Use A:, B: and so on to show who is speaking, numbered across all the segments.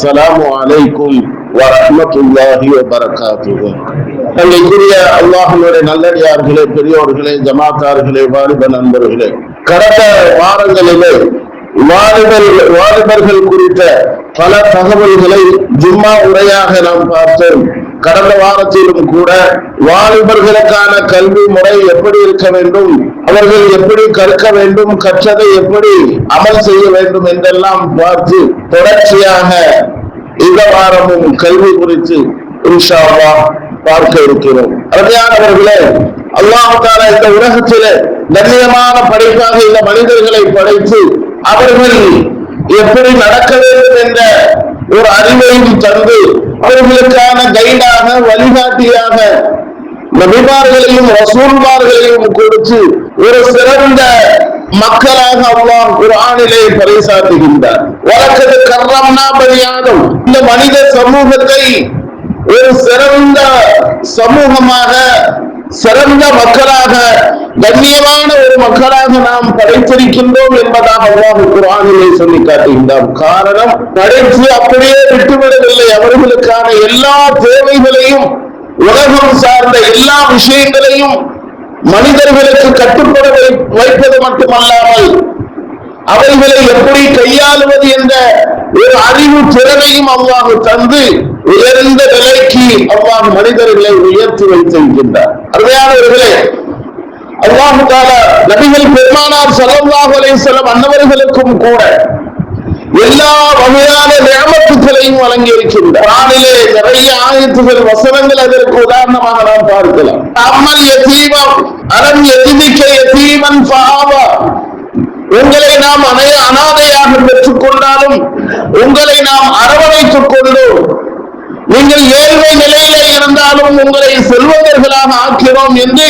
A: அஸ்ஸலாமு அலைக்கும் வரஹ்மத்துல்லாஹி வபரகாத்துஹு. தங்களுக்குரிய அல்லாஹ்வுடைய நல்லடியார்களே, பெரியோர்களே, ஜமாத்தார்களே, வாலிப நண்பர்களே, கடந்த வாரங்களிலே வாலிபர்கள் குறித்த பல தகவல்களை ஜும்மா உரையாக நாம் பார்த்தோம். கடந்த வாரத்திலும் கூட வாலிபர்களுக்கான கல்வி முறை எப்படி இருக்க வேண்டும், அவர்கள் எப்படி கற்க வேண்டும், கற்றதை எப்படி அமல் செய்ய வேண்டும் என்றெல்லாம் பார்த்து தொடர்ச்சியாக இந்த வாரமும் கல்வி குறித்து இன்ஷா அல்லாஹ் பார்க்க இருக்கிறோம். அருமையானவர்களே, அல்லாஹ் தஆலா இந்த உலகத்திலே கண்ணியமான படைப்பாக இந்த மனிதர்களை படைத்து அவர்கள் எப்படி நடக்க வேண்டும் என்ற ஒரு அறிவையும் தந்து அவர்களுக்கான கைடாக வழிகாட்டியாக நபிமார்களையும் ரசூல்மார்களையும் கொடுத்து ஒரு சிறந்த மக்களாக அல்லாஹ் குர்ஆனிலே பறைசாற்றுகின்றார். வலக்கத் கர்ரம்னா பனி ஆதம், இந்த மனித சமூகத்தை ஒரு சிறந்த சமூகமாக, சிறந்த மக்களாக, கண்ணியமான ஒரு மக்களாக நாம் படைத்திருக்கின்றோம் என்பதாக அல்லாஹ் குர்ஆனிலே சொல்லி காட்டுகின்றார். காரணம், படைத்து அப்படியே விட்டுவிடவில்லை. அவர்களுக்கான எல்லா தேவைகளையும், உலகம் சார்ந்த எல்லா விஷயங்களையும் மனிதர்களுக்கு கட்டுப்பட வைப்பது மட்டுமல்லாமல் அவைகளை எப்படி கையாளுவது என்ற ஒரு அறிவு திறனையும் அல்லாஹ் தந்து உயர்ந்த நிலைக்கு அல்லாஹ் மனிதர்களை உயர்த்தி வைத்திருக்கின்றார். அருமையானவர்களே, அல்லாஹ் தஆலா நபிகள் பெருமானார் ஸல்லல்லாஹு அலைஹி வஸல்லம் அன்னவர்களுக்கும் கூட எல்லா வகையான நிஅமத்துகளையும் வழங்கி இருக்கின்றார். குர்ஆனிலே நிறைய ஆயத்துகள், வசனங்கள் அதற்கு உதாரணமாக நாம் பார்க்கலாம். அம்மல் யதீமம் அலம் யஜிதிக யதீமன் ஃபஆவா, உங்களை நாம் அனாதையாக பெற்றுக் கொண்டாலும் உங்களை நாம் அரவணைத்துக் கொண்டோம், நீங்கள் ஏழ்மை நிலையிலே இருந்தாலும் உங்களை செல்வந்தர்களாக ஆக்கிறோம் என்று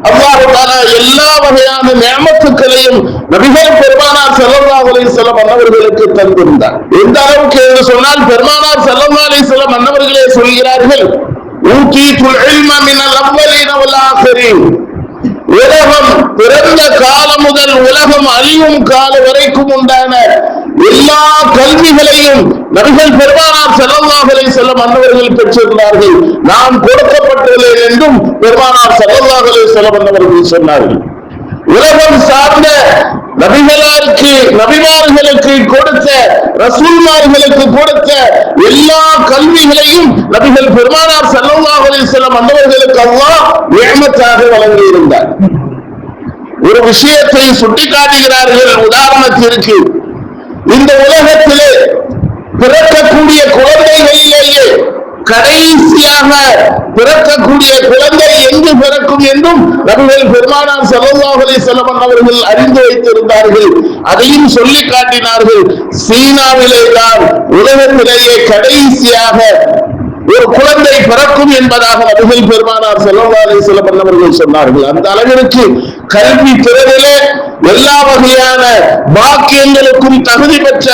A: அல்லாஹ் தஆலா எல்லா வகையான நிஅமத்துகளையும் நபிகள் பெருமானார் ஸல்லல்லாஹு அலைஹி வஸல்லம் அன்னவர்களுக்கு தந்திருந்தார். எந்த அளவுக்கு என்று சொன்னால், பெருமானார் ஸல்லல்லாஹு அலைஹி வஸல்லம் அன்னவர்களே சொல்கிறார்கள், ஊதீதுல் இல்ம மினல் அவ்வலீன வல் ஆகிரீன், உலகம் பிறந்த காலம் முதல் உலகம் அழியும் கால வரைக்கும் உண்டான எல்லா கல்விகளையும் நபிகள் பெருமானார் ஸல்லல்லாஹு அலைஹி வஸல்லம் அன்னவர்கள் பெற்றிருந்தார்கள். நான் கொடுக்கப்பட்டுள்ளேன் என்றும் பெருமானார் ஸல்லல்லாஹு அலைஹி வஸல்லம் அன்னவர்கள் சொன்னார்கள். உலகம் சார்ந்த நபிமார்களுக்கு கொடுத்த, ரசூல்மார்களுக்கு கொடுத்த எல்லா கல்விகளையும் நபிகள் பெருமானார் ஸல்லல்லாஹு அலைஹி வஸல்லம் அன்னவர்களுக்கு அல்லாஹ் நிஅமத்தாக வழங்கி இருந்தார். ஒரு விஷயத்தை சுட்டிக்காட்டுகிறார்கள். உதாரணத்திற்கு, இந்த உலகத்திலே பிறக்கக்கூடிய குழந்தைகளிலேயே கடைசியாக பிறக்கக்கூடிய குழந்தை எங்கு பிறக்கும் என்றும் நபிகள் பெருமானார் ஸல்லல்லாஹு அலைஹி வஸல்லம் அவர்கள் அறிந்து வைத்திருந்தார்கள். அதையும் சொல்லி காட்டினார்கள். சீனாவிலே தான் உலகத்திலேயே கடைசியாக ஒரு குழந்தை பிறக்கும் என்பதாக நபிகள் பெருமானார் ஸல்லல்லாஹு அலைஹி வஸல்லம் அவர்கள் சொன்னார்கள். அந்த அளவிற்கு கல்வி திறனிலே எல்லா வகையான பாக்கியங்களுக்கும் தகுதி பெற்ற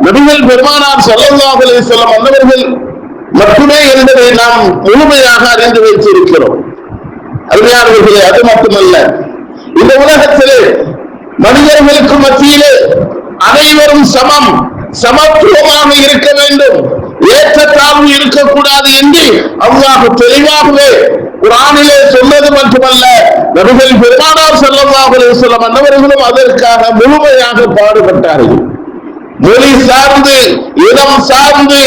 A: நபிகள் பெருமானார் ஸல்லல்லாஹு அலைஹி வஸல்லம் அவர்கள் மட்டுமே என்பதை நாம் முழுமையாக அறிந்து வைத்திருக்கிறோம். அருமையானவர்களே, அது மட்டுமல்ல, இந்த உலகத்திலே மனிதர்களுக்கு மத்தியிலே அனைவரும் சமத்துவமாக இருக்க வேண்டும், ஏற்றத்தாழ்வு இருக்கக்கூடாது என்று அல்லாஹ் தெளிவாகவே குர்ஆனிலே சொன்னது மட்டுமல்ல, நபிகள் பெருமானார் ஸல்லல்லாஹு அலைஹி வஸல்லம் அன்னவர்களும் அதற்காக முழுமையாக பாடுபட்டார்கள். மொழி சார்ந்து, இனம் சார்ந்து,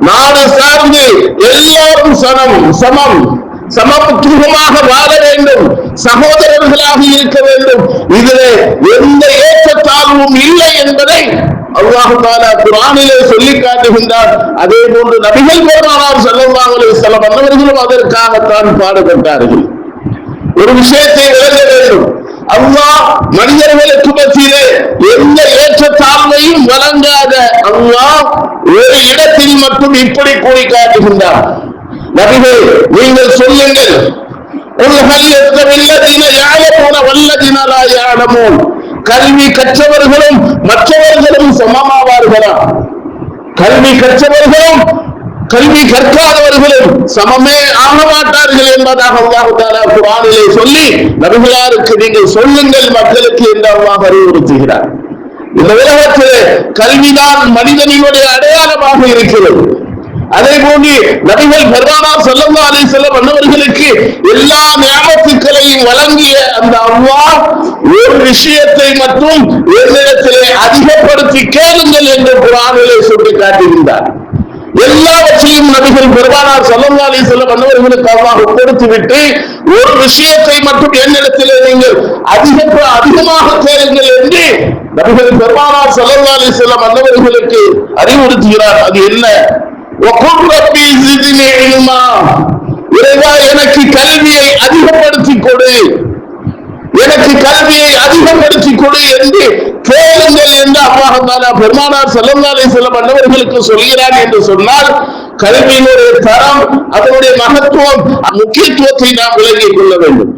A: நாடு சார்ந்து எல்லாரும் சமத்துவமாக வாழ வேண்டும், சகோதரர்களாக இருக்க வேண்டும். இதிலே எந்த ஏற்றத்தாழ்வும் இல்லை என்பதை அல்லாஹ் தஆலா குர்ஆனிலே சொல்லி காட்டுகின்றார். அதே போன்று நபிகள் பெருமானார் ஸல்லல்லாஹு அலைஹி வஸல்லம் அவர்களும் அதற்காகத்தான் பாடுபட்டார்கள். ஒரு விஷயத்தை விளங்க வேண்டும், அல்லாஹ் மனிதர்களுக்கு மத்தியிலே எந்த ஏற்றத்தாழ்வையும் வழங்காத அல்லாஹ் ஒரு இடத்தில் மட்டும் இப்படி கூறி காட்டுகின்றார். நபிகள், நீங்கள் சொல்லுங்கள், கல்வி கற்றவர்களும் மற்றவர்களும் சமமாவார்களா? கல்வி கற்றவர்களும் கல்வி கற்காதவர்களும் சமமே ஆக மாட்டார்கள் என்பதாக அல்லாஹ் தஆலா குர்ஆனிலே சொல்லி நபிகளாருக்கு நீங்கள் சொல்லுங்கள் மக்களுக்கு என்று அல்லாஹ் அறிவுறுத்துகிறார். இந்த உலகத்திலே கல்விதான் மனிதனுடைய அடையாளமாக இருக்கிறது. அதே போன்று நபிகள் பெருமானார் ஸல்லல்லாஹு அலைஹி வஸல்லம் அன்னவர்களுக்கு எல்லா நியமத்துக்களையும் வழங்கிய அந்த அல்லாஹ் ஒரு விஷயத்தை மட்டும் என்னிடத்திலே அதிகப்படுத்தி கேளுங்கள் என்று குர்ஆனிலே சொல்லி காட்டுகின்றார். எல்லாவற்றையும் நபிகள் பெருமானார் ஸல்லல்லாஹு அலைஹி வஸல்லம் அன்னவர்களுக்கு அல்லாஹ் கொடுத்து விட்டு ஒரு விஷயத்தை மட்டும் என்னிடத்திலே நீங்கள் அதிகமாக கேளுங்கள் என்று நபிகள் பெருமானார் ஸல்லல்லாஹு அலைஹி வஸல்லம் அன்னவர்களுக்கு அறிவுறுத்துகிறார். அது என்ன? எனக்கு கல்வியை அதிகப்படுத்திக் கொடு, எனக்கு கல்வியை அதிகப்படுத்திக் கொடு என்று கேளுங்கள் என்று அல்லாஹ் தஆலா பெருமானார் ஸல்லல்லாஹு அலைஹி வஸல்லம் அன்னவர்களுக்கு சொல்கிறான் என்று சொன்னால் கல்வியினுடைய தரம், அதனுடைய மகத்துவம், முக்கியத்துவத்தை நாம் விளங்கிக் கொள்ள வேண்டும்.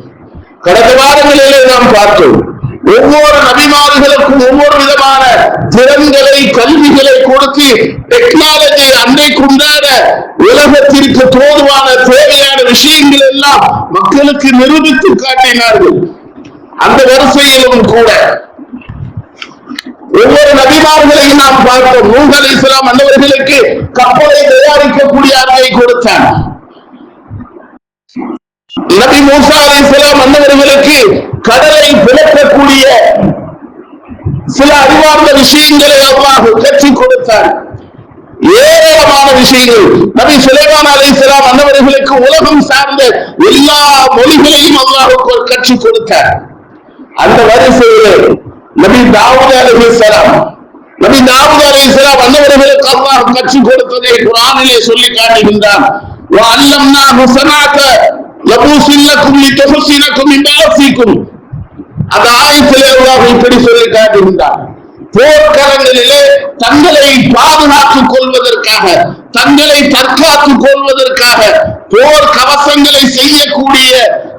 A: கடந்த வாரங்களிலே நாம் பார்த்தோம், ஒவ்வொரு நபிமார்களுக்கும் ஒவ்வொரு விதமான திறன்களை கல்விகளை கொடுத்து டெக்னாலஜி அன்றைக்குண்டான உலகத்திற்கு தோதுவான தேவையான விஷயங்கள் எல்லாம் மக்களுக்கு நிரூபித்து காட்டினார்கள். அந்த வரிசையிலும் கூட ஒவ்வொரு நபிமார்களையும் நாம் பார்த்தோம். நூஹ் அலைஹிஸ்ஸலாம் அன்னவர்களுக்கு கப்பலை தயாரிக்கக்கூடிய அறிவை கொடுத்தார். நபி மூசா அலைஹிஸ்ஸலாம் அன்னவர்களுக்கு கடலை பிளக்கக்கூடிய சில அறிவார்ந்த விஷயங்களை அல்லாஹ் கற்றுக் கொடுத்தார். ஏராளமான விஷயங்கள். நபி சுலைமான் அலைஹிஸ்ஸலாம் அன்னவர்களுக்கு உலகம் சார்ந்த எல்லா மொழிகளையும் அல்லாஹ் கற்றுக் கொடுத்தார். அந்த வரிசையிலே நபி தாவூத் அலைஹிஸ்ஸலாம் அன்னவர்களுக்கு அல்லாஹ் கற்றுக் கொடுத்ததை குர்ஆனிலே சொல்லி காட்டுகின்றான். வஅல்லம்னாஹு ஸனாஅத லபூஸின் லக்கும் லிதுஹ்ஸினக்கும் மின் பஅஸிக்கும். அந்த ஆயத்திலே அல்லாஹ் இப்படி சொல்லி காட்டுகின்றான். போர்க்களங்களிலே தங்களை பாதுகாத்துக் கொள்வதற்காக, தங்களை தற்காத்துக் கொள்வதற்காக போர் கவசங்களை செய்யக்கூடிய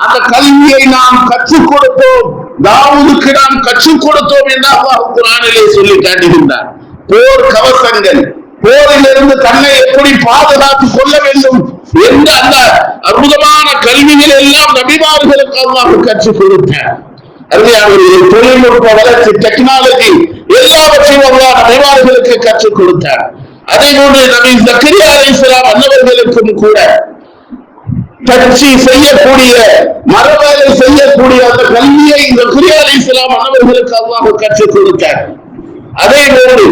A: அந்த கல்வியை நாம் கற்றுக் கொடுத்தோம், தாவூதுக்கு நாம் கற்றுக் கொடுத்தோம் என்று அல்லாஹ் குர்ஆனிலே சொல்லி காட்டுகின்றார். போர் கவசங்கள், போரிலிருந்து தன்னை எப்படி பாதுகாத்துக் கொள்ள வேண்டும் என்ற அந்த அற்புதமான கல்விகள் எல்லாம் நபிமார்களுக்கு அல்லாஹ் கற்றுக் கொடுத்தார். அருமையானவர்களே, தொழில்நுட்ப வளர்ச்சி, டெக்னாலஜி எல்லாவற்றையும் அல்லாஹ் நபிமார்களுக்கு கற்றுக் கொடுத்தார். அதே போன்று நபி ஜக்கரியா அலைஹிஸ்ஸலாம் அன்னவர்களுக்கும் கூட தச்சு செய்யக்கூடிய, மரவேலை செய்யக்கூடிய அந்த கல்வியை ஜக்கரியா அலைஹிஸ்ஸலாம் அன்னவர்களுக்கு அல்லாஹ் கற்றுக் கொடுத்தார். அதே போன்று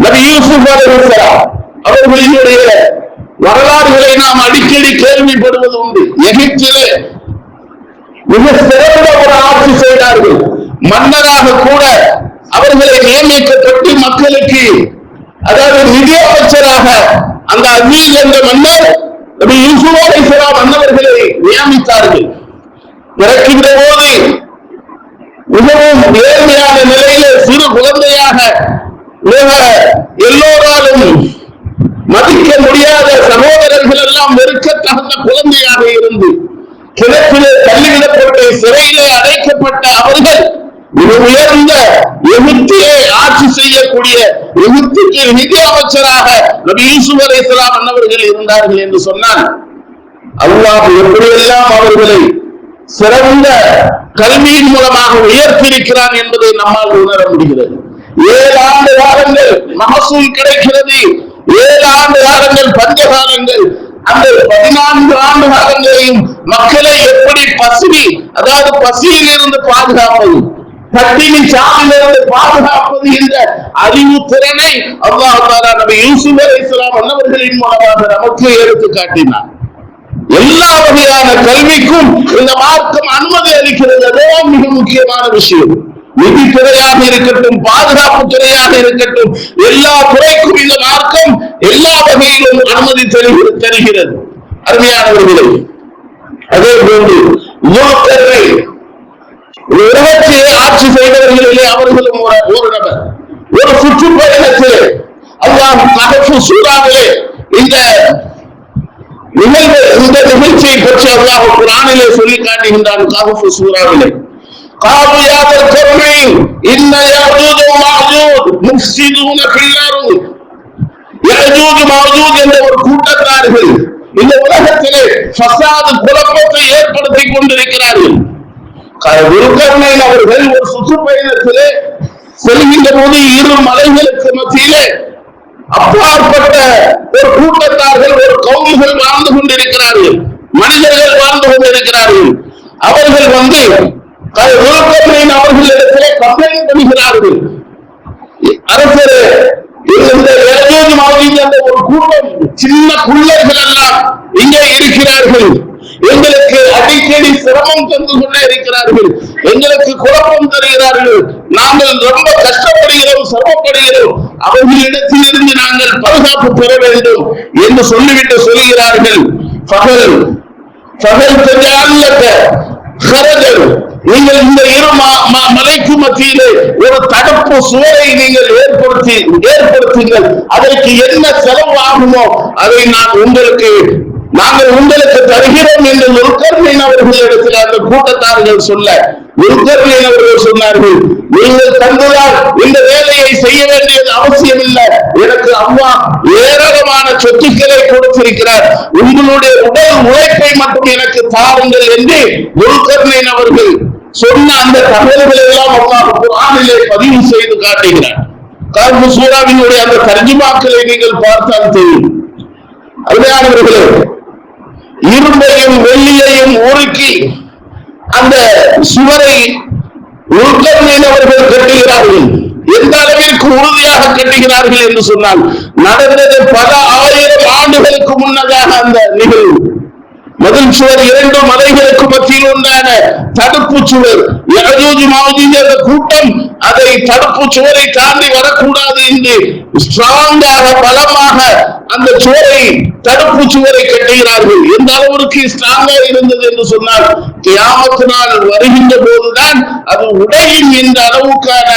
A: நபி யூசுப் அலைஹிஸ்ஸலாம் அவர்களுடைய வரலாறுகளை நாம் அடிக்கடி கேள்விப்படுவது உண்டு. எகிப்திலே மிக சிறந்த ஒரு ஆட்சி செய்தார்கள். மன்னராக கூட அவர்களை நியமிக்கப்பட்டு மக்களுக்கு, அதாவது நிதி அமைச்சராக அந்த அசீஸ் என்ற மன்னர் நபி யூசுப் அலைஹிஸ்ஸலாம் அன்னவர்களை நியமித்தார்கள். பிறக்கின்ற போது மிகவும் ஏழ்மையான நிலையிலே சிறு குழந்தையாக, எல்லோராலும் மதிக்க முடியாத, சகோதரர்கள் எல்லாம் வெறுக்கத்தகுந்த குழந்தையாக இருந்து கிணற்றிலே தள்ளிவிடப்பட்டு சிறையிலே அடைக்கப்பட்ட அவர்கள் மிக உயர்ந்த எகிப்திலே ஆட்சி செய்யக்கூடிய, எகிப்துக்கு நிதி அமைச்சராக நபி யூசுப் அலைஹிஸ்ஸலாம் அன்னவர்கள் இருந்தார்கள் என்று சொன்னால் அல்லாஹ் எப்படியெல்லாம் அவர்களை சிறந்த கல்வியின் மூலமாக உயர்த்தியிருக்கிறான் என்பதை நம்மால் உணர முடிகிறது. 7 ஆண்டு காலங்கள் மகசூல் கிடைக்கிறது, 7 ஆண்டு காலங்கள் பஞ்சகாலங்கள். அந்த 14 ஆண்டு காலங்களையும் மக்களை எப்படி அதாவது பசியில் இருந்து பாதுகாப்பது, பட்டினி சாவிலிருந்து பாதுகாப்பது என்ற அறிவு திறனை அல்லாஹ் தஆலா நபி யூசுப் அலைஹிஸ்ஸலாம் அன்னவர்களின் மூலமாக நமக்கு எடுத்து காட்டினார். எல்லா வகையான கல்விக்கும் இந்த மார்க்கம் அனுமதி அளிக்கிறது. அதுவும் மிக முக்கியமான விஷயம். நிதித்துறையாக இருக்கட்டும், பாதுகாப்பு துறையாக இருக்கட்டும், எல்லா துறைக்கும் இந்த மார்க்கம் எல்லா வகையிலும் அனுமதி தருகிறது. அருமையானவர்களே, அதே போன்று உலகத்தை ஆட்சி செய்தவர்களிலே அவர்களும் ஒரு நபர். ஒரு சுற்றுப்பயணத்திலே அல்லாஹ் கஹஃப் சூராவிலே இந்த நிகழ்ச்சியை பற்றி அல்லாஹ் குர்ஆனிலே சொல்லி காட்டுகின்றான். கஹஃப் சூராவிலே قالوا يا ذا القرنين إن يأجوج ومأجوج مفسدون في الأرض. يأجوج ومأجوج என்ற ஒரு கூட்டத்தார்கள் இந்த உலகத்திலே ஃபசாத், குழப்பத்தை ஏற்படுத்திக் கொண்டிருக்கிறார்கள். துல்கர்னைன் அவர்கள் ஒரு சுற்றுப்பயணத்திலே செல்கின்ற போது இரு மலைகளுக்கு மத்தியிலே அப்பாற்பட்ட ஒரு கூட்டத்தார்கள், ஒரு கவுமுகள் வாழ்ந்து கொண்டிருக்கிறார்கள், மனிதர்கள் வாழ்ந்து கொண்டிருக்கிறார்கள். அவர்கள் அவர்களிடத்திலே கம்ப்ளைண்ட் பண்ணுகிறார்கள். அரசர், இந்த ஒரு கூட்டம் சின்ன பிள்ளைகள் எல்லாம் இங்கே இருக்கிறார்கள், எங்களுக்கு அடிக்கடி சிரமம் தந்து கொண்டே இருக்கிறார்கள், எங்களுக்கு குழப்பம் தருகிறார்கள், நாங்கள் ரொம்ப கஷ்டப்படுகிறோம், சிரமப்படுகிறோம், அவர்களிடத்திலிருந்து நாங்கள் பாதுகாப்பு பெற வேண்டும் என்று சொல்லிவிட்டு சொல்கிறார்கள். நீங்கள் இந்த இரு மலைக்கு மத்தியிலே ஒரு தடுப்பு சுவரை நீங்கள் ஏற்படுத்துங்கள், அதற்கு என்ன செலவு ஆகுமோ அதை நாங்கள் உங்களுக்கு தருகிறோம் என்று துல்கர்னைன் அவர்களிடத்தில் அந்த கூட்டத்தார்கள் சொல்ல, துல்கர்னைன் அவர்கள் சொன்னார்கள், நீங்கள் தந்துதான் இந்த வேலையை செய்ய வேண்டியது அவசியம் இல்லை, எனக்கு அல்லாஹ் ஏராளமான சொத்துக்களை கொடுத்திருக்கிறார், உங்களுடைய உடல் உழைப்பை மட்டும் எனக்கு தாருங்கள் என்று துல்கர்னைன் அவர்கள் சொன்ன அந்த தகவல்களை எல்லாம் அல்லாஹ் குர்ஆனிலே பதிவு செய்து காட்டுகிறார். கஹ்ஃப் சூராவினுடைய அந்த தர்ஜுமாக்களை நீங்கள் பார்த்தால் தெரியும். அருமையானவர்களே, இரும்பையும் வெள்ளியையும் உருக்கி அந்த சுவரை துல்கர்னைன் அவர்கள் கட்டுகிறார்கள். எந்த அளவிற்கு உறுதியாக கட்டுகிறார்கள் என்று சொன்னால், நடந்தது பல ஆயிரம் ஆண்டுகளுக்கு முன்னதாக அந்த நிகழ்வு. முதல் சுவர் இரண்டு மலைகளுக்கு மத்தியில் உண்டான தடுப்பு சுவர். யஜூஜ் மஜூஜ் என்ற கூட்டம் அதை தடுப்பு சுவரை தாண்டி வரக்கூடாது என்று ஸ்ட்ராங்காக பலமாக அந்த சுவரை தடுப்பு சுவரை கட்டுகிறார்கள். எந்த அளவிற்கு ஸ்ட்ராங்கா இருந்தது என்று சொன்னால், கியாமத் நாள் வருகின்ற போதுதான் அது உடையும் என்ற அளவுக்கான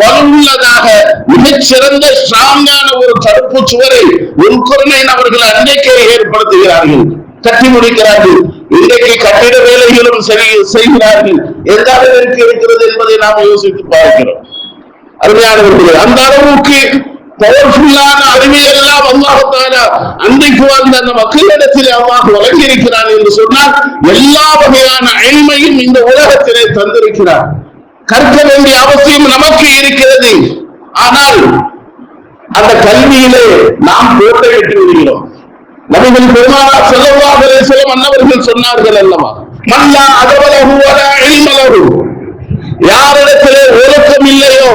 A: வலுவுள்ளதாக மிகச்சிறந்த ஸ்ட்ராங்கான ஒரு தடுப்பு சுவரை துல்கர்னைன் அவர்கள் அன்றைக்கே ஏற்படுத்துகிறார்கள், கட்டி முடிக்கிறார்கள். இன்றைக்கு கட்டிட வேலைகளும் செய்கிறார்கள். எந்த அளவிற்கு இருக்கிறது என்பதை நாம் யோசித்து பார்க்கிறோம். அருமையானவர்களே, அந்த அளவுக்கு பவர்ஃபுல்லான அறிவியல் எல்லாம் அல்லாஹ் தஆலா அன்றைக்கு வாழ்ந்த அந்த மக்களிடத்தில் அல்லாஹ் வழங்கி இருக்கிறான் என்று சொன்னால், எல்லா வகையான இல்மையும் இந்த உலகத்திலே தந்திருக்கிறார். கற்க வேண்டிய அவசியம் நமக்கு இருக்கிறது. ஆனால் அந்த கல்வியிலே நாம் கோட்டை கட்டி விடுகிறோம். நபிகள் பெருமானார் ஸல்லல்லாஹு அலைஹி வஸல்லம் அன்னவர்கள் சொன்னார்கள் அல்லவா, மல்லா அதவலஹு வலா இல்மலஹு, யாரிடத்திலே ஒழுக்கம் இல்லையோ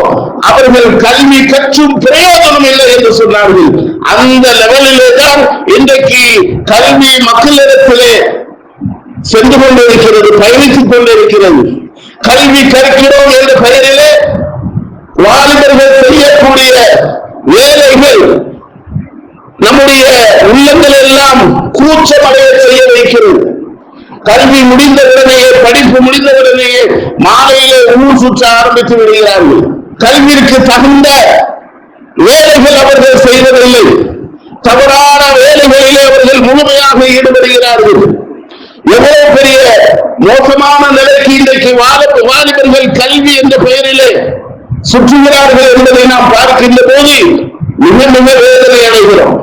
A: அவர்கள் கல்வி கற்றும் பிரயோஜனம் இல்லை என்று சொன்னார்கள். அந்த லெவலிலே தான் இன்றைக்கு கல்வி மக்களிடத்திலே சென்று கொண்டிருக்கிறது, பயணித்துக் கொண்டிருக்கிறது. கல்வி கற்கிறோம் என்ற பெயரிலே வாலிபர்கள் செய்யக்கூடிய வேலைகள் நம்முடைய உள்ளங்கள் எல்லாம் கூச்சமடைய செய்ய வைக்கிறது. கல்வி முடிந்த உடனேயே, படிப்பு முடிந்த உடனேயே மாலையிலே ஊர் சுற்ற ஆரம்பித்து விடுகிறார்கள். கல்விக்கு தகுந்த வேலைகள் அவர்கள் செய்வதில்லை. தவறான வேலைகளிலே அவர்கள் முழுமையாக ஈடுபடுகிறார்கள். எவ்வளவு பெரிய மோசமான நிலைக்கு இன்றைக்கு வாலிபர்கள் கல்வி என்ற பெயரிலே சுற்றுகிறார்கள் என்பதை நாம் பார்க்கின்ற போது மிக மிக வேதனை அடைகிறோம்.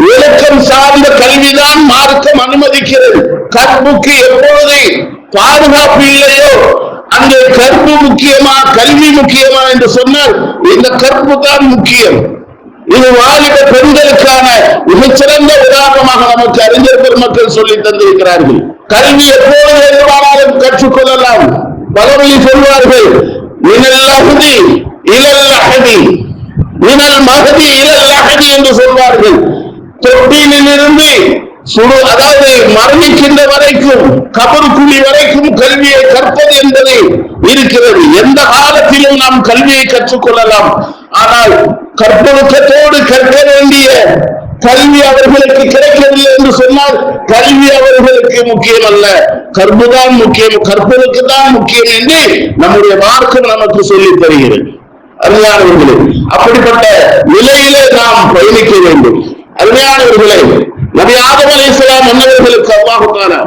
A: ஒழுக்கம் சார்ந்த கல்விதான் மார்க்கம் அனுமதிக்கிறது. கற்புக்கு எப்பொழுது பாதுகாப்பு இல்லையோ அங்கே கற்பு முக்கியமா கல்வி முக்கியமா என்று சொன்னால் இந்த கற்பு தான் முக்கியம். இது வாலிப பெண்களுக்கான மிகச்சிறந்த உதாரணமாக நமக்கு அறிஞர் பெருமக்கள் சொல்லி தந்திருக்கிறார்கள். கல்வி எப்போது வேண்டுமானாலும் கற்றுக்கொள்ளலாம். பலவழி சொல்வார்கள், மினல் அஹதி இலல் அஹதி, மினல் மஹதி இலல் அஹதி என்று சொல்வார்கள். தொட்டிலிருந்து அதாவது மரணிக்கின்ற வரைக்கும், கபர் குழி வரைக்கும் கல்வியை கற்பது என்பது இருக்கிறது. எந்த காலத்திலும் நாம் கல்வியை கற்றுக்கொள்ளலாம். ஆனால் கற்பொழுக்கத்தோடு கற்க வேண்டிய கல்வி அவர்களுக்கு கிடைக்கவில்லை என்று சொன்னால் கல்வி அவர்களுக்கு முக்கியம் அல்ல, கற்புதான் முக்கியம், கற்பொழுக்கு தான் முக்கியம் என்று நம்முடைய மார்க்கம் நமக்கு சொல்லித் தருகிறது. அருமையானவர்களே, அப்படிப்பட்ட நிலையிலே நாம் பயணிக்க வேண்டும். அருமையானவர்களே, நபி ஆதம் அலைஹிஸ்ஸலாம் அன்னவர்களுக்கு அல்லாஹ் தஆலா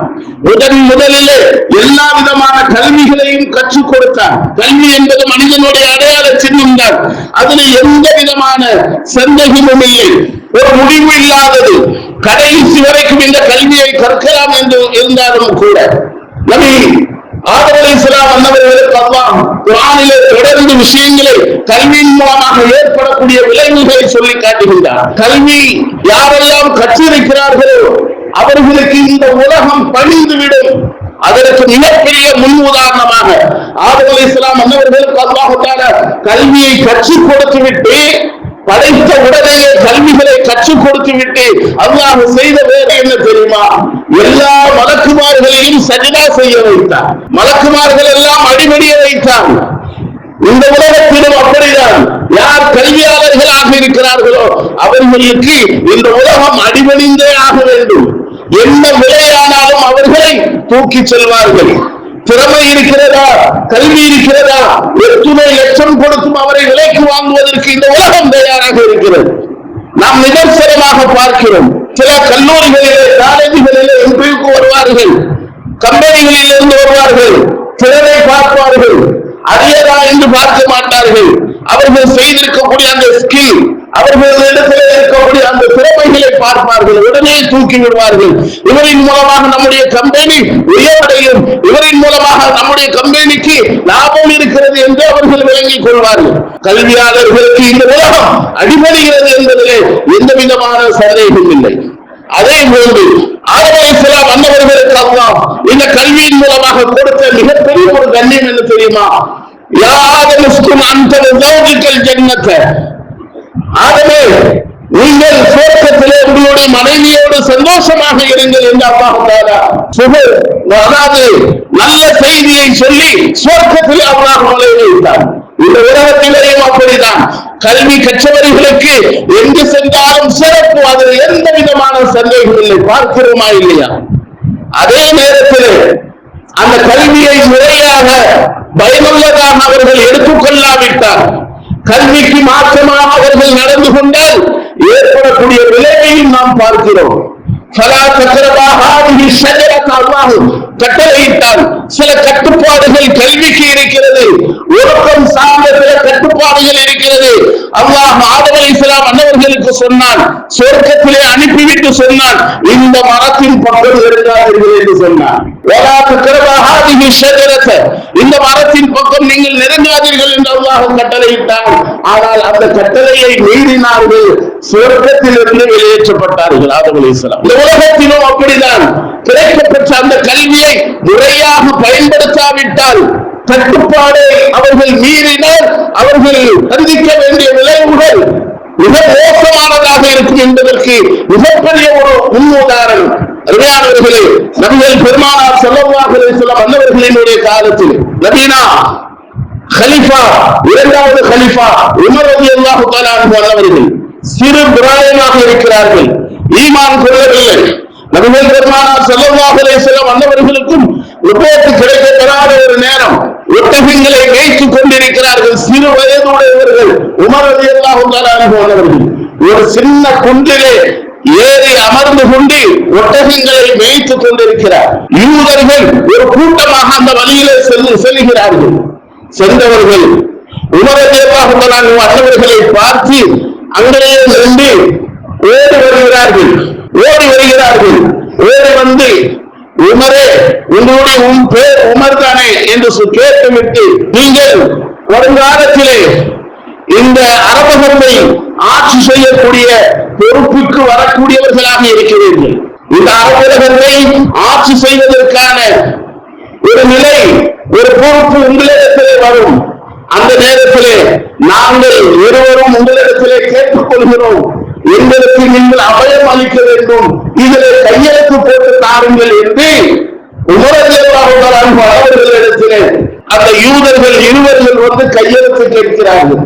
A: முதலிலே எல்லா விதமான கல்விகளையும் கற்றுக் கொடுத்தார். கல்வி என்பது மனிதனுடைய அடையாள சின்னம் தான். அதில் எந்த விதமான சந்தேகமும் இல்லை, ஒரு முடிவு இல்லாதது. கடைசி வரைக்கும் இந்த கல்வியை கற்கலாம் என்று இருந்தாலும் கூட நபி ஆதம் அலைஹிஸ்ஸலாம் அன்னவர்களுக்கு அல்லாஹ் குர்ஆனிலே தொடர்ந்து விஷயங்களை கல்வியின் மூலமாக ஏற்படக்கூடிய விளைவுகளை சொல்லி காட்டுகின்றார். கல்வி யாரெல்லாம் கற்றிருக்கிறார்களோ அவர்களுக்கு இந்த உலகம் பணிந்துவிடும். அதற்கு மிகப்பெரிய முன் உதாரணமாக ஆதம் அலைஹிஸ்ஸலாம் அன்னவர்களுக்கு அல்லாஹ் தஆலா கல்வியை கற்றுக் கொடுத்து விட்டு, படைத்த உடனேயே கல்விகளை கற்றுக் கொடுத்து விட்டு அல்லாஹ் செய்த வேலை என்ன தெரியுமா? எல்லா மலக்குமார்களையும் சஜிதா செய்ய வைத்தார். மலக்குமார்கள் எல்லாம் அடிபடிய வைத்தார். இந்த உலகத்திலும் அப்படிதான். யார் கல்வியாளர்களாக இருக்கிறார்களோ அவர்களுக்கு இந்த உலகம் அடிபணிந்தே ஆக வேண்டும். என்ன விலையானாலும் அவர்களை தூக்கி செல்வார்கள். திறமை இருக்கிறதா, கல்வி இருக்கிறதா, எத்தனை லட்சம் கொடுத்தும் அவரை விலைக்கு வாங்குவதற்கு இந்த உலகம் தயாராக இருக்கிறது. நாம் நிதர்சனமாக பார்க்கிறோம். சில கல்லூரிகளிலே, காலேஜுகளிலே இன்டர்வியூக்கு வருவார்கள், கம்பெனிகளில் இருந்து வருவார்கள், திறனை பார்ப்பார்கள், அரியதா என்று பார்க்க மாட்டார்கள். அவர்கள் செய்திருக்கக்கூடிய அந்த ஸ்கில், அவர்களிடத்தில் இருக்கக்கூடிய அந்த திறமைகளை பார்ப்பார்கள், உடனே தூக்கி விடுவார்கள். இவரின் மூலமாக நம்முடைய கம்பெனி உயர்வடையும், இவரின் மூலமாக நம்முடைய கம்பெனிக்கு லாபம் இருக்கிறது என்று அவர்கள் விளங்கிக் கொள்வார்கள். கல்வியாளர்களுக்கு இந்த உலகம் அடிபடுகிறது என்பதிலே எந்த விதமான சந்தேகம் இல்லை. அதே போன்று ஆதம் அலைஹிஸ்ஸலாம் அன்னவர்களுக்கு அல்லாஹ் இந்த கல்வியின் மூலமாக கொடுத்த மிகப்பெரிய ஒரு கண்ணியம் என்ன தெரியுமா? யா ஆதம் உஸ்குன் அன்த வ ஸௌஜுகல் ஜன்னத, ஆதமே நீங்கள் சுவர்க்கத்திலே உங்களுடைய மனைவியோடு சந்தோஷமாக இருங்கள் என்று அல்லாஹ் தஆலா அதாவது நல்ல செய்தியை சொல்லி சுவர்க்கத்திலே அல்லாஹ் நுழைய வைத்தார். இந்த உலகத்திலேயும் அப்படிதான். கல்வி கற்றவர்களுக்கு எங்கு சென்றாலும் சிறப்பு, அதில் எந்த விதமான சந்தேகம் இல்லை. பார்க்கிறோமா இல்லையா? அதே நேரத்தில் அந்த கல்வியை முறையாக பயனுள்ளதாக அவர்கள் எடுத்துக்கொள்ளாவிட்டால், கல்விக்கு மாற்றமாக அவர்கள் நடந்து கொண்டால் ஏற்படக்கூடிய விளைவையும் நாம் பார்க்கிறோம். கட்டளையிட்டால் சில கட்டுப்பாடுகள் கல்விக்கு இருக்கிறது. ஒழுக்கம் சார்ந்த சில கட்டுப்பாடுகள் இருக்கிறது. அல்லாஹ் ஆதம் அலைஹிஸ்ஸலாம் அன்னவர்களுக்கு சொன்னான், சொர்க்கத்திலே அனுப்பிவிட்டு சொன்னான், இந்த மரத்தின் பக்கம் நெருங்காதீர்கள் என்று சொன்னான். இந்த மரத்தின் பக்கம் நீங்கள் நெருங்காதீர்கள் என்று அல்லாஹ் கட்டளையிட்டான். ஆனால் அந்த கட்டளையை மீறினார்கள், சொர்க்கத்திலிருந்து வெளியேற்றப்பட்டார்கள் ஆதம் அலைஹிஸ்ஸலாம். இந்த உலகத்திலும் அப்படிதான். கிடைக்கப்பட்ட அந்த கல்வியை முறையாக பயன்படுத்தாவிட்டால், கட்டுப்பாடை அவர்கள் மீறினால் அவர்கள் சந்திக்க வேண்டிய விளைவுகள் மிக மோசமானதாக இருக்கும் என்பதற்கு மிகப்பெரிய ஒரு முன்னுதாரணம். அருமையானவர்களே, நபிகள் பெருமானார் ஸல்லல்லாஹு அலைஹி வஸல்லம் அன்னவர்களினுடைய காலத்தில் நபீனா கலீஃபா, இரண்டாவது கலீஃபா உமர் ரலியல்லாஹு தஆலா அன்ஹு அவர்கள் சிறு பிராயமாக இருக்கிறார்கள், ஈமான் கொள்ளவில்லை. நபிகள் பெருமானார் ஸல்லல்லாஹு அலைஹி வஸல்லம் அன்னவர்களுக்கும் ரிப்போர்ட் கிடைக்கப்பெறாத ஒரு நேரம் ஒட்டகங்களை மேய்த்துக் கொண்டிருக்கிறார்கள். சிறு வயதுடையவர்கள் உமர் ரலியல்லாஹு தஆலா அன்ஹு அவர்கள் ஒரு சின்ன குன்றிலே ஏறி அமர்ந்து கொண்டு ஒட்டகங்களை மேய்த்துக் கொண்டிருக்கிறார். யூதர்கள் ஒரு கூட்டமாக அந்த வழியிலே செல்கிறார்கள். சென்றவர்கள் உமர் ரலியல்லாஹு தஆலா அன்ஹு அவர்களை பார்த்து அங்கேயே நின்று ஓடி வருகிறார்கள். ஓடி வந்து, உமரே, உங்களுடைய பேர் உமர் தானே என்று கேட்டுவிட்டு, நீங்கள் வருங்காலத்திலே இந்த அரபகத்தை ஆட்சி செய்யக்கூடிய பொறுப்புக்கு வரக்கூடியவர்களாக இருக்கிறீர்கள். இந்த அரபகத்தை ஆட்சி செய்வதற்கான ஒரு நிலை, ஒரு பொறுப்பு உங்களிடத்திலே வரும். அந்த நேரத்திலே நாங்கள் இருவரும் உங்களிடத்திலே கேட்டுக்கொள்கிறோம், எங்களுக்கு நீங்கள் அபயம் அளிக்க வேண்டும், இதிலே கையெழுத்து போட்டு தாருங்கள் என்று உமர் ரலியல்லாஹு தஆலா அன்ஹு அவர்களிடத்திலே அந்த யூதர்கள் இருவர்கள் வந்து கையெழுத்து கேட்கிறார்கள்.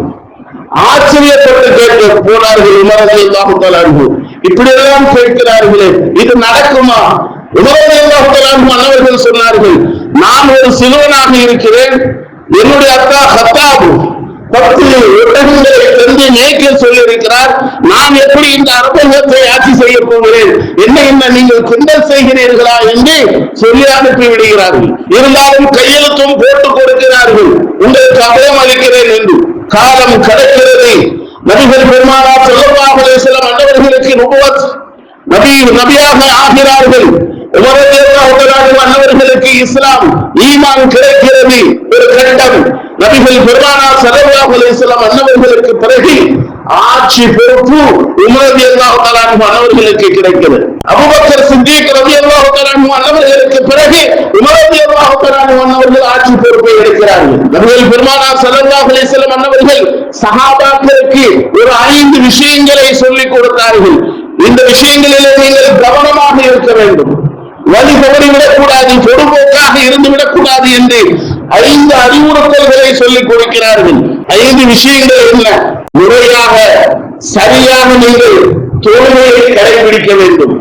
A: ஆச்சரியப்பட்டு கேட்க போனார்கள். உமர் ரலியல்லாஹு தஆலா அன்ஹு இப்படி எல்லாம் கேட்கிறார்களே, இது நடக்குமா? உமர் ரலியல்லாஹு தஆலா அன்ஹு அவர்கள் சொன்னார்கள், நான் ஒரு சிறுவனாக இருக்கிறேன், என்னுடைய அத்தா ஹத்தாப் 10 ஒட்டகங்களை தந்து மேய்க்க சொல்லியிருக்கிறார், நான் எப்படி இந்த அரபகத்தை ஆட்சி செய்ய போகிறேன், என்ன நீங்கள் கிண்டல் செய்கிறீர்களா என்று சொல்லி அனுப்பி விடுகிறார்கள். இருந்தாலும் கையெழுத்தும் போட்டுக் கொடுக்கிறார்கள், உங்களுக்கு அபயம் அளிக்கிறேன் என்று. காலம் கடக்கிறது. நபிகள் பெருமானார் ஸல்லல்லாஹு அலைஹி வஸல்லம் அன்னவர்களுக்கு நபியாக ஆகிறார்கள். உமர் ரலியல்லாஹு தஆலா அன்னவர்களுக்கு இஸ்லாம் ஈமான் கிடைக்கிறது ஒரு கட்டம். நபிகள் பெருமானார் ஸல்லல்லாஹு அலைஹி வஸல்லம் அன்னவர்களுக்கு பிறகு ஆட்சி பொறுப்பு உமர் ரலியல்லாஹு தஆலா அன்னவர்களுக்கு கிடைக்கிறது. அபூபக்கர் சித்திக் ரலியல்லாஹு தஆலா அன்னவர்களுக்கு பிறகு உமர் ரலியல்லாஹு தஆலா அன்னவர்கள் ஆட்சி பொறுப்பை எடுக்கிறார்கள். நபிகள் பெருமானார் ஸல்லல்லாஹு அலைஹி வஸல்லம் அன்னவர்கள் சஹாபாக்களுக்கு ஒரு 5 விஷயங்களை சொல்லிக் கொடுத்தார்கள். இந்த விஷயங்களிலே நீங்கள் கவனமாக இருக்க வேண்டும், வழி தவறிவிடக் கூடாது, பொறுப்போக்காக இருந்துவிடக் கூடாது என்று 5 அறிவுறுத்தல்களை சொல்லிக் கொடுக்கிறார்கள். 5 விஷயங்கள் என்ன? முறையாக சரியாக நீங்கள் தொழுகையை கடைபிடிக்க வேண்டும்.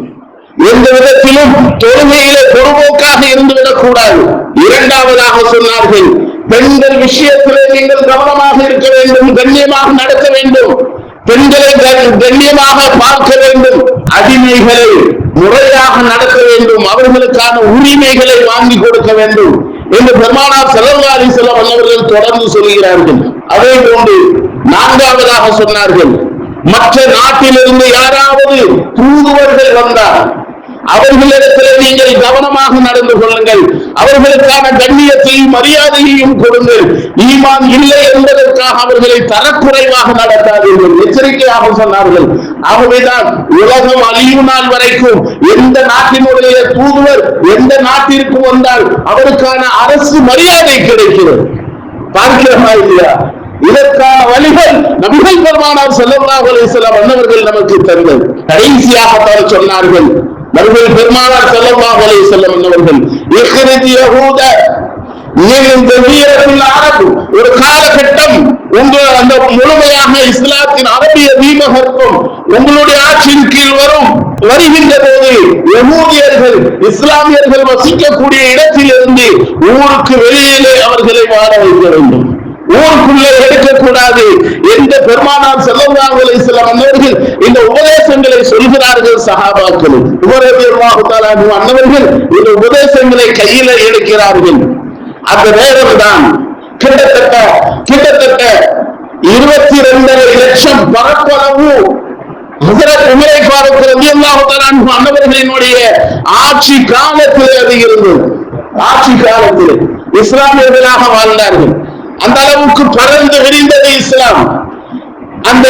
A: எந்த விதத்திலும் தொழுகையிலே பொறுப்போக்காக இருந்துவிடக் கூடாது. இரண்டாவதாக சொன்னார்கள், பெண்கள் விஷயத்திலே நீங்கள் கவனமாக இருக்க வேண்டும், கண்ணியமாக நடக்க வேண்டும், பெண்களை கண்ணியமாக பார்க்க வேண்டும், அடிமைகளை முறையாக நடக்க வேண்டும், அவர்களுக்கான உரிமைகளை வாங்கி கொடுக்க வேண்டும் என்று பெருமானார் ஸல்லல்லாஹு அலைஹி வஸல்லம் அவர்கள் தொடர்ந்து சொல்கிறார்கள். அதே போன்று நான்காவதாக சொன்னார்கள், மற்ற நாட்டிலிருந்து யாராவது தூதுவர்கள் வந்தால் அவர்களிடத்தில் நீங்கள் கவனமாக நடந்து கொள்ளுங்கள், அவர்களுக்கான கண்ணியத்தையும் மரியாதையையும் கொடுங்கள், ஈமான் இல்லை என்பதற்காக அவர்களை தரக்குறைவாக நடத்தாதீர்கள், எச்சரிக்கையாக சொன்னார்கள். ஆகவேதான் உலகம் அழியும் நாள் வரைக்கும் எந்த நாட்டினுடைய தூதுவர் எந்த நாட்டிற்கு வந்தால் அவருக்கான அரசு மரியாதை கிடைக்கிறது. பார்க்கிறோமா இல்லையா? இதற்கான வழிகள் நபிகள் பெருமானார் ஸல்லல்லாஹு அலைஹி வஸல்லம் அன்னவர்கள் நமக்கு தந்தது. கடைசியாக சொன்னார்கள் நபிகள் பெருமானார் ஸல்லல்லாஹு அலைஹி வஸல்லம் அன்னவர்கள், இக்ரிஜ் யஹூத மின் ஜஸீரத்தில் அரபு, ஒரு காலகட்டம் உங்கள் அந்த முழுமையாக இஸ்லாத்தின் அரபிய தீபகற்பம் உங்களுடைய ஆட்சியின் கீழ் வருகின்ற போது யஹூதியர்கள் இஸ்லாமியர்கள் வசிக்கக்கூடிய இடத்திலிருந்து ஊருக்கு வெளியிலே அவர்களை வாழ வைக்க வேண்டும், ஊருக்குள்ளே எடுக்கக்கூடாது என்று பெருமானார் ஸல்லல்லாஹு அலைஹி வஸல்லம் அன்னவர்கள் இந்த உபதேசங்களை சொல்கிறார்கள். சஹாபாக்கள் உமர் ரலியல்லாஹு தஆலா அன்னவர்கள் இந்த உபதேசங்களை கையில் எடுக்கிறார்கள். அந்த நேரம்தான் கிட்டத்தட்ட 22.5 லட்சம் பரப்பளவு ஹஜ்ரத் உமர் ஃபாரூக் ரலியல்லாஹு தஆலா அன்னவர்களினுடைய ஆட்சி காலத்தில் அது இருந்தது. ஆட்சி காலத்தில் இஸ்லாமியர்களாக வாழ்ந்தார்கள். அந்த அளவுக்கு பறந்து விரிந்தது இஸ்லாம். அந்த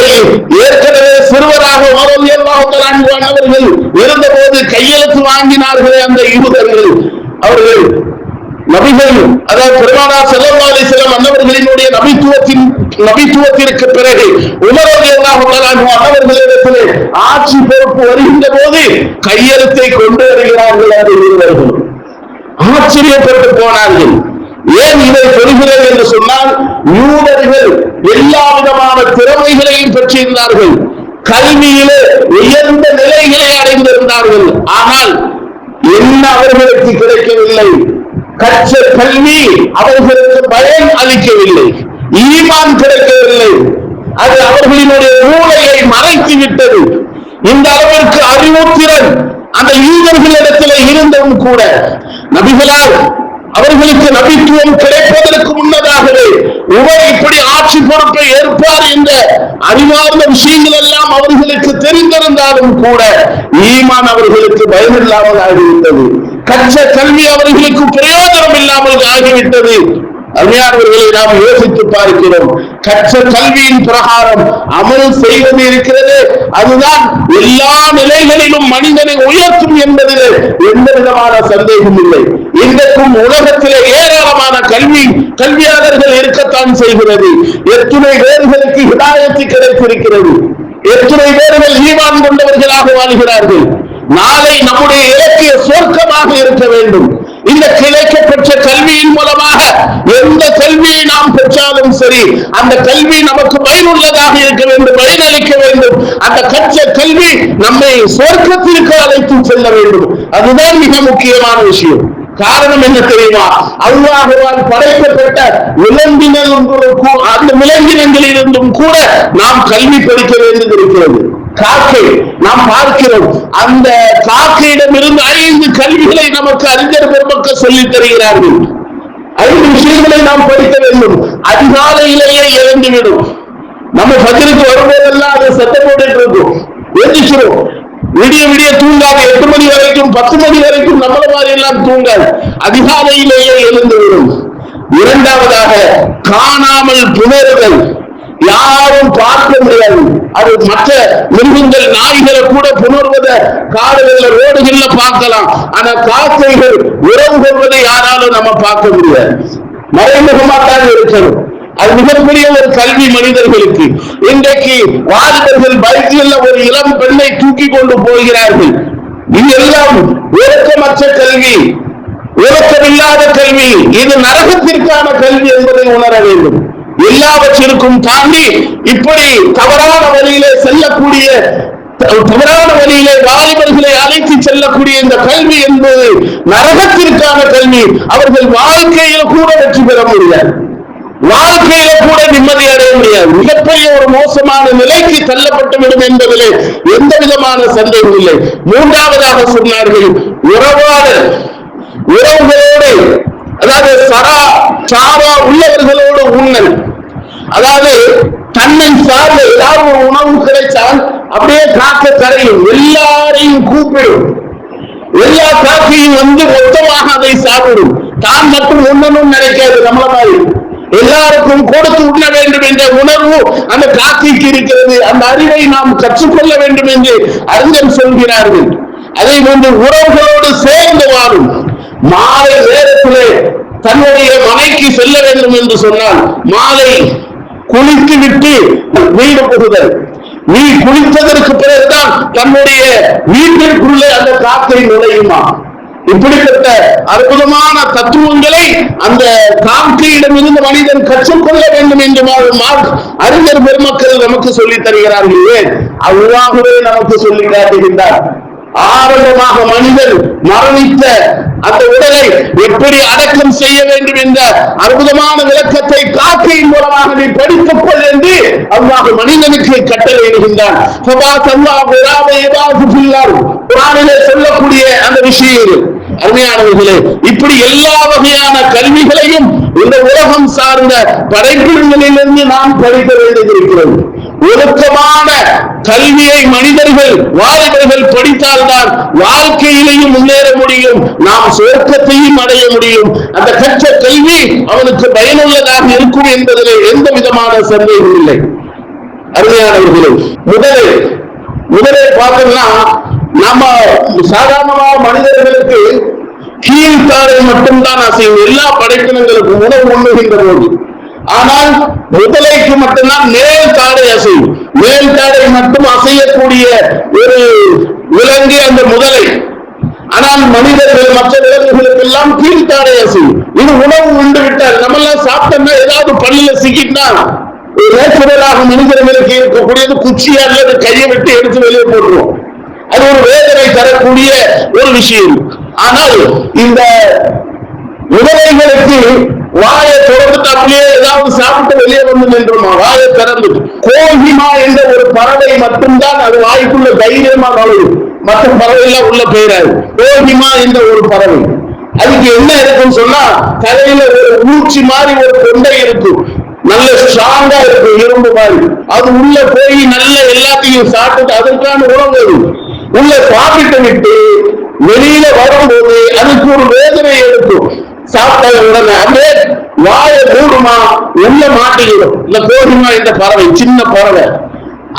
A: ஏற்கனவே சிறுவராக உமர் ரலியல்லாஹு தஆலா அன்னவர்கள் இருந்தபோது கையெழுத்து வாங்கினார்களே அந்த யூதர்கள், அவர்கள் நபிகள் அதாவது பெருமானார் ஸல்லல்லாஹு அலைஹி வஸல்லம் அன்னவர்களினுடைய நபித்துவத்திற்கு பிறகு உமர் ரலியல்லாஹு தஆலா அன்னவர்களிடத்திலே ஆட்சி பொறுப்பு வருகின்ற போது கையெழுத்தை கொண்டு வருகிறார்கள். அது யூதர்கள் ஆச்சரியப்பட்டு போனார்கள். ஏன் இதை சொல்கிறேன் என்று சொன்னால், யூதர்கள் எல்லா விதமான திறமைகளையும் பெற்றிருந்தார்கள், கல்வியிலே உயர்ந்த நிலைகளை அடைந்திருந்தார்கள். ஆனால் என்ன அவர்களுக்கு கிடைக்கவில்லை? கற்ற கல்வி அவர்களுக்கு பயன் அளிக்கவில்லை, ஈமான் கிடைக்கவில்லை, அது அவர்களினுடைய மூளையை மறைத்து விட்டது. இந்த அளவிற்கு அறிவுத்திறன் அந்த யூதர்களிடத்தில் இருந்தும் கூட நபிகளால் அவர்களுக்கு நபித்துவம் கிடைப்பதற்கு முன்னதாகவே உமர் இப்படி ஆட்சி பொறுப்பை ஏற்பார் என்ற அறிவார்ந்த விஷயங்கள் எல்லாம் அவர்களுக்கு தெரிந்திருந்தாலும் கூட ஈமான் அவர்களுக்கு பயனில்லாமல் ஆகிவிட்டது, கற்ற கல்வி அவர்களுக்கு பிரயோஜனம் இல்லாமல் ஆகிவிட்டது. அருமையானவர்களை நாம் யோசித்து பார்க்கிறோம். கற்ற கல்வியின் பிரகாரம் அமல் செய்வது இருக்கிறது, அதுதான் எல்லா நிலைகளிலும் மனிதனை உயர்த்தும் என்பதில் எந்த விதமான சந்தேகம் இல்லை. இன்றைக்கும் உலகத்திலே ஏராளமான கல்வியாளர்கள் இருக்கத்தான் செய்கிறது. எத்துணை பேர்களுக்கு ஹிதாயத்து கிடைத்திருக்கிறது, எத்துணை பேர்கள் ஈமான் கொண்டவர்களாக வாழ்கிறார்கள். நாளை நம்முடைய இலக்கிய சொர்க்கமாக இருக்க வேண்டும். இந்த கிடைக்கப்பெற்ற கல்வியின் மூலமாக எந்த கல்வியை நாம் பெற்றாலும் சரி, அந்த கல்வி நமக்கு பயனுள்ளதாக இருக்க வேண்டும், பயனளிக்க வேண்டும். அந்த கற்ற கல்வி நம்மை சொர்க்கத்திற்கு அழைத்து செல்ல வேண்டும். அதுதான் மிக முக்கியமான விஷயம். காரணம் என்ன தெரியுமா? அல்லாஹ்வால் படைக்கப்பட்ட அந்த விலங்கினங்களிலிருந்தும் கூட நாம் கல்வி படிக்க வேண்டியது இருக்கிறது. காக்கை நாம் பார்க்கிறோம், அந்த காக்கையிடமிருந்து 5 கல்விகளை நமக்கு அறிஞர் பெருமக்கள் சொல்லித் தருகிறார்கள். 5 விஷயங்களை நாம் படிக்க வேண்டும். அதிகாலையிலேயே எழுந்துவிடும். நம்ம ஃபஜ்ருக்கு வரும்போதெல்லாம் அதை சத்தம் போட்டுட்டு இருக்கும், எழுந்திக்கிறோம். விடிய விடிய தூங்காது, 8 மணி வரைக்கும் 10 மணி வரைக்கும் நம்மள மாதிரி எல்லாம் தூங்காது, அதிகாலையிலேயே எழுந்துவிடும். இரண்டாவதாக காணாமல் புணருதல், யாரும் பார்க்க முடியாது. அது மற்ற மிருகங்கள் நாய்களை கூட புணர்வதை காடுகள்ல ரோடுகள்ல பார்க்கலாம். ஆனா காக்கைகள் உறவு கொள்வதை யாராலும் நம்ம பார்க்க முடியாது, மறைமுகமாத்தான் இருக்கணும். அது மிகப்பெரிய ஒரு கல்வி மனிதர்களுக்கு. இன்றைக்கு வாலிபர்கள் பைக்கில் ஒரு இளம் பெண்ணை தூக்கி கொண்டு போகிறார்கள். இது எல்லாம் ஒழுக்கமற்ற கல்வி, ஒழுக்கமில்லாத கல்வி. இது நரகத்திற்கான கல்வி என்பதை உணர வேண்டும். எல்லாவற்றிற்கும் தாண்டி இப்படி தவறான வழியிலே செல்லக்கூடிய, தவறான வழியிலே வாலிபர்களை அழைத்து செல்லக்கூடிய இந்த கல்வி என்பது நரகத்திற்கான கல்வி. அவர்கள் வாழ்க்கையில கூட வெற்றி பெற முடியாது, வாழ்க்கையில கூட நிம்மதி அடைய முடியாது. மிகப்பெரிய ஒரு மோசமான நிலைக்கு தள்ளப்பட்டுவிடும் என்பதிலே எந்த விதமான சந்தேகம் இல்லை. மூன்றாவதாக சொன்னார்கள் உறவாடல், உறவுகளோடு, அதாவது சாரா உள்ளவர்களோடு உண்ணல். அதாவது தன்னை சார்ந்த ஏதாவது ஒரு உணவு கிடைச்சால் அப்படியே காக்க கரையும், எல்லாரையும் கூப்பிடும், எல்லா காக்கையும் வந்து மொத்தமாக அதை சாப்பிடும். தான் மட்டும் உண்ணணும்னு நினைக்காது, நம்மள மாதிரி எல்லாருக்கும் கொடுத்து உண்ண வேண்டும் என்ற உணர்வு அந்த காக்கைக்கு இருக்கிறது. அந்த அறிவை நாம் கற்றுக்கொள்ள வேண்டும் என்று அறிஞர் சொல்கிறார்கள். அதை போன்று உறவுகளோடு சேர்ந்து வாழும். மாலை நேரத்திலே தன்னுடைய மனைக்கு செல்ல வேண்டும் என்று சொன்னால் மாலை குளித்து விட்டு வீடு புகுதல். நீ குளித்ததற்கு பிறகுதான் தன்னுடைய வீட்டிற்குள்ளே அந்த காக்கை நுழையுமா? இப்படிப்பட்ட அற்புதமான தத்துவங்களை அந்த காக்கையிடமிருந்து மனிதன் கற்றுக்கொள்ள வேண்டும் என்று அறிஞர் பெருமக்கள் நமக்கு சொல்லித் தருகிறார்கள். ஏன் அல்லாஹ்வே நமக்கு சொல்லி காட்டுகின்றார். ஆரம்பமாக மனிதன் மரணித்த அந்த உடலை எப்படி அடக்கம் செய்ய வேண்டும் என்ற அற்புதமான விளக்கத்தை காக்கையின் மூலமாக நீ படித்துக் கொள் என்று அல்லாஹ் மனிதனுக்கு கட்டளையிடுகின்றான். சொல்லக்கூடிய அந்த விஷயங்கள் அருமையானவர்களே, இப்படி எல்லா வகையான கல்விகளையும் இந்த உலகம் சார்ந்த படைப்பிலிருந்து நாம் படிக்க வேண்டியிருக்கிறது. ஒழுக்கமான கல்வியை மனிதர்கள் வாலிபர்கள் படித்தால்தான் வாழ்க்கையிலையும் முன்னேற முடியும், நாம் சொர்க்கத்தையும் அடைய முடியும். அந்த கற்ற கல்வி அவனுக்கு பயனுள்ளதாக இருக்கும் என்பதிலே எந்த விதமான சந்தேகம் இல்லை. அருமையானவர்களே, முதலே பார்த்தோம்னா நம்ம சாதாரணமாக மனிதர்களுக்கு கீழ்த்தாடை மட்டும்தான் அசையும் எல்லா படைப்பினங்களுக்கும் உணவு உண்ணுகின்ற போது. ஆனால் முதலைக்கு மட்டும்தான் மேல் தாடை அசையும். மேல் தாடை மட்டும் அசையக்கூடிய ஒரு விலங்கு அந்த முதலை. ஆனால் மனிதர்கள் மற்ற விலங்குகளுக்கு எல்லாம் கீழ்த்தாடை அசையும். இது உணவு உண்டு விட்டால் நம்ம எல்லாம் சாப்பிட்டோம்னா ஏதாவது பல்லுல சிக்கிட்டா நேச்சுரலாக மனிதர்களுக்கு இருக்கக்கூடியது குச்சியா அல்லது கையை விட்டு எடுத்து வெளியே போட்டுருவோம். அது ஒரு வேதனை தரக்கூடிய ஒரு விஷயம். ஆனால் இந்த முதலைகளுக்கு வாயை திறந்துட்டு அப்படியே ஏதாவது சாப்பிட்டு வெளியே வந்து நின்றுமா? வாயை திறந்து கோஹிமா என்ற ஒரு பறவை மட்டும்தான் அது வாய்க்குள்ள தைரியமா நுழையும், மற்ற பறவை எல்லாம் உள்ள போயிடாது. கோஹிமா என்ற ஒரு பறவை, அதுக்கு என்ன இருக்குன்னு சொன்னா தலையில ஒரு ஊச்சி மாதிரி ஒரு கொண்டை இருக்கும், நல்ல ஸ்ட்ராங்கா இருக்கும், இரும்பு மாதிரி. அது உள்ள போய் நல்ல எல்லாத்தையும் சாப்பிட்டு அதற்கான உணவு உள்ள சாப்பிட்டு விட்டு வெளியில வரும்போது அதுக்கு ஒரு வேதனை எடுக்கும். சாப்பிட்ட உடனே அப்படியே வாயை மூடுமா, உள்ள மாட்டிக்கிடும். இல்ல கோஹிமா என்ற பறவை, சின்ன பறவை,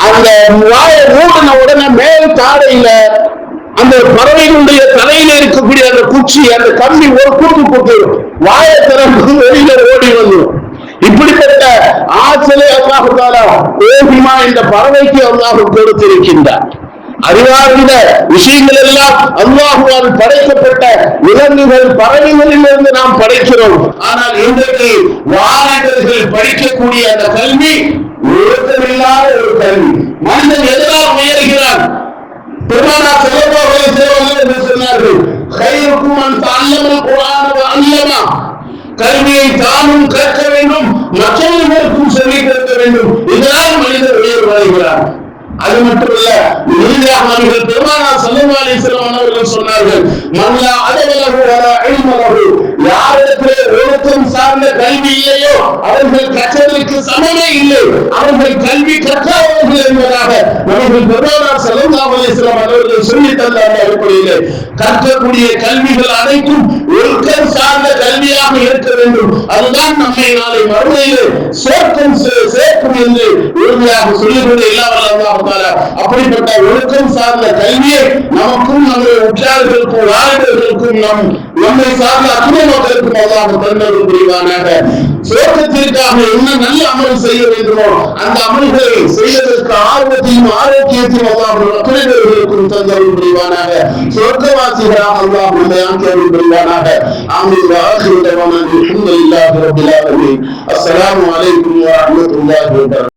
A: அந்த வாயை மூடின உடனே மேல் தாடையில அந்த பறவைகளுடைய தலையில இருக்கக்கூடிய அந்த குச்சி, அந்த கம்பி ஒரு கூட்டு கூட்டு வாயை திறந்து வெளியில ஓடி வந்துடும். இப்படிப்பட்ட ஆற்றலை அல்லாஹ் தஆலா கோஹிமா என்ற பறவைக்கு அல்லாஹ் கொடுத்திருக்கின்றார். அறிவார்ந்த விஷயங்கள் எல்லாம் அல்லாஹ்வால் படைக்கப்பட்ட விலங்குகள் பறவைகளிலிருந்து நாம் படைக்கிறோம். ஆனால் இன்றைக்கு வாலிபர்கள் படிக்கக்கூடிய அந்த கல்வி ஒழுக்கமில்லாத ஒரு கல்வி. மனிதன் எதனால் உயர்கிறான்? பெருமானார் ஸல்லல்லாஹு அலைஹி வஸல்லம் என்று சொன்னார்கள், "கைருக்கும் மன் தஅல்லமல் குர்ஆன வ அல்லமா." கல்வியை தானும் கற்க வேண்டும், மற்றவர்களுக்கும் சொல்லிக் கொடுக்க வேண்டும். இதனால் மனிதர் உயர்வடைகிறார். அது மட்டுமல்ல, இறுதியாக அவர்கள் பெருமானார் ஸல்லல்லாஹு அலைஹி வஸல்லம் அவர்கள் சொன்னார்கள், "மன் லா அலம லஹு வலா இல்ம யாரிடத்திலே ஒழுக்கம் சார்ந்த கல்வி இல்லையோ அவர்கள் கற்றதற்கு சமமே இல்லை, அவர்கள் கல்வி கற்றவர்கள் என்பதாக நமக்கு பெருமானார் ஸல்லல்லாஹு அலைஹி வஸல்லம் அவர்கள் சொல்லி தந்த அடிப்படையிலே கற்றக்கூடிய கல்விகள் அனைத்தும் ஒழுக்கம் சார்ந்த கல்வியாக இருக்க வேண்டும். அதுதான் நம்மை நாளை மறுமையிலே சேர்க்கும் என்று உறுதியாக சொல்லிக்கொண்டு அப்படிப்பட்ட ஒழுக்கம் சார்ந்த கல்வியை நமக்கும் நம்முடைய உற்றார்களுக்கும் வாலிபர்களுக்கும் நம்மை சார்ந்த அத்துணை மக்களுக்கும் அல்லாஹ் தந்தருள் புரிவானாக. சுவர்க்கத்திற்காக என்ன நல்ல அமல் செய்ய வேண்டுமோ அந்த அமல்களை செய்வதற்கு ஆர்வத்தையும் ஆரோக்கியத்தையும் அல்லாஹ் அத்துணை பேர்களுக்கும் தந்தருள் புரிவானாக. சுவர்க்கவாசிகளாக அல்லாஹ் நம்மை ஆக்கியருள் புரிவானாக. ஆமீன். வஆகிரு தஅவானா அல்ஹம்துலில்லாஹி ரப்பில் ஆலமீன். அஸ்ஸலாமு அலைக்கும் வரஹ்மத்துல்லாஹி வபரகாத்துஹு.